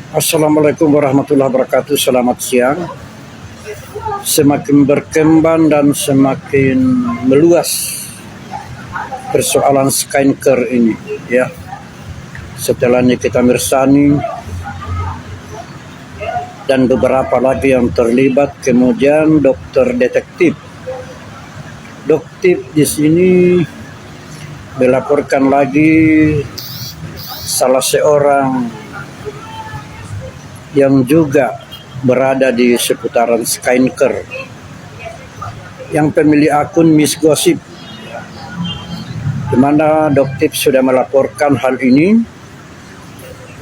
Assalamualaikum warahmatullahi wabarakatuh. Selamat siang. Semakin berkembang dan semakin meluas persoalan Skinker ini, ya. Setelah Nikita Mirzani dan beberapa lagi yang terlibat, kemudian dokter detektif. Dokter di sini melaporkan lagi salah seorang yang juga berada di seputaran Skinker, yang pemilik akun Miss Gossip, di mana Dokter sudah melaporkan hal ini,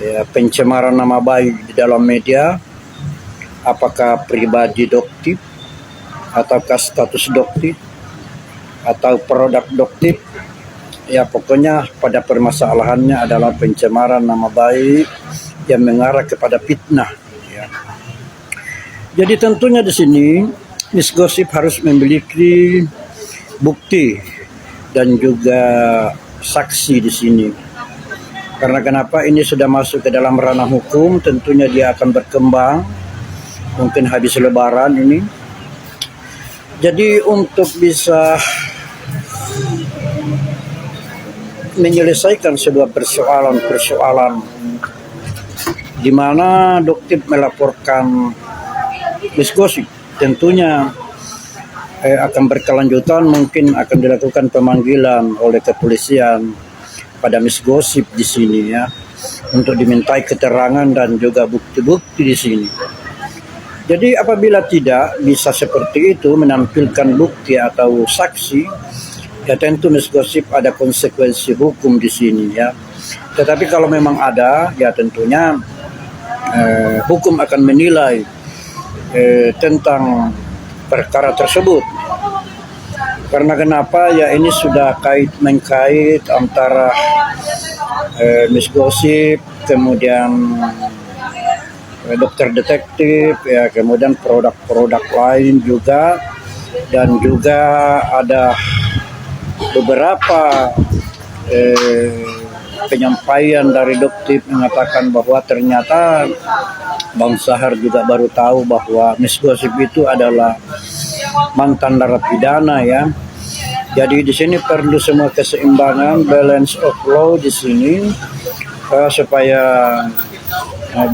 ya, pencemaran nama baik di dalam media, apakah pribadi Dokter, ataukah status Dokter, atau produk Dokter. Ya, pokoknya pada permasalahannya adalah pencemaran nama baik yang mengarah kepada fitnah, ya. Jadi tentunya di sini Miss Gossip harus memiliki bukti dan juga saksi di sini. Karena kenapa ini sudah masuk ke dalam ranah hukum, tentunya dia akan berkembang mungkin habis Lebaran ini. Jadi untuk bisa menyelesaikan sebuah persoalan di mana Dokter melaporkan Miss Gossip, tentunya akan berkelanjutan, mungkin akan dilakukan pemanggilan oleh kepolisian pada Miss Gossip di sini, ya, untuk dimintai keterangan dan juga bukti-bukti di sini. Jadi apabila tidak bisa seperti itu menampilkan bukti atau saksi, ya tentu Miss Gossip ada konsekuensi hukum di sini, ya. Tetapi kalau memang ada, ya tentunya hukum akan menilai tentang perkara tersebut. Karena kenapa? Ya ini sudah kait-mengkait antara Miss Gossip, kemudian dokter detektif, ya, kemudian produk-produk lain juga, dan juga ada beberapa penyampaian dari Dokter mengatakan bahwa ternyata Bang Sahar juga baru tahu bahwa Miss Gossip itu adalah mantan narapidana, ya. Jadi di sini perlu semua keseimbangan, balance of law di sini, supaya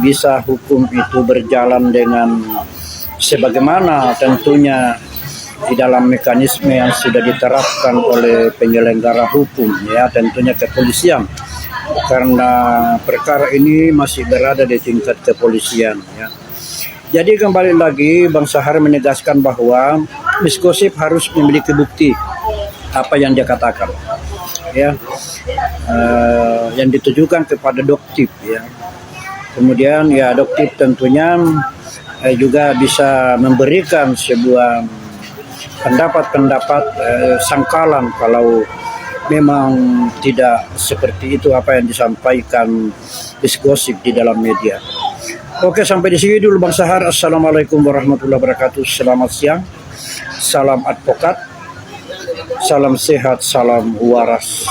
bisa hukum itu berjalan dengan sebagaimana tentunya di dalam mekanisme yang sudah diterapkan oleh penyelenggara hukum, ya, tentunya kepolisian. Karena perkara ini masih berada di tingkat kepolisian, ya. Jadi kembali lagi Bang Sahar menegaskan bahwa Miss Gossip harus memiliki bukti apa yang dia katakan, ya, yang ditujukan kepada Dokter, ya. Kemudian ya Dokter tentunya juga bisa memberikan sebuah pendapat-pendapat sangkalan kalau memang tidak seperti itu apa yang disampaikan Miss Gossip di dalam media. Oke, sampai di sini dulu Bang Sahar. Assalamualaikum warahmatullahi wabarakatuh. Selamat siang. Salam advokat. Salam sehat, salam waras.